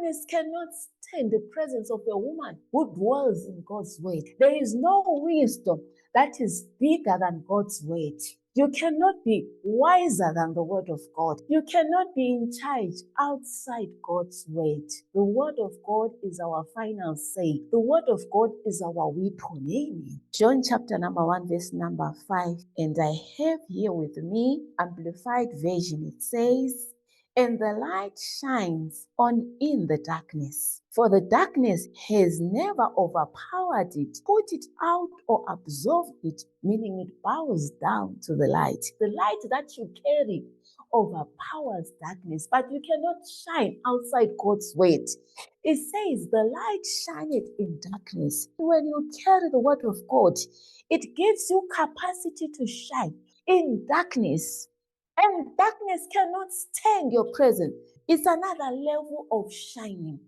Darkness cannot stand the presence of a woman who dwells in God's word. There is no wisdom that is bigger than God's word. You cannot be wiser than the word of God. You cannot be in charge outside God's word. The word of God is our final say. The word of God is our weapon. Amen. John chapter number 1 verse number 5. And I have here with me Amplified Version. It says, and the light shines on in the darkness. For the darkness has never overpowered it, put it out, or absorbed it, meaning it bows down to the light. The light that you carry overpowers darkness, but you cannot shine outside God's word. It says, the light shineth in darkness. When you carry the word of God, it gives you capacity to shine in darkness. And darkness cannot stand your presence. It's another level of shining.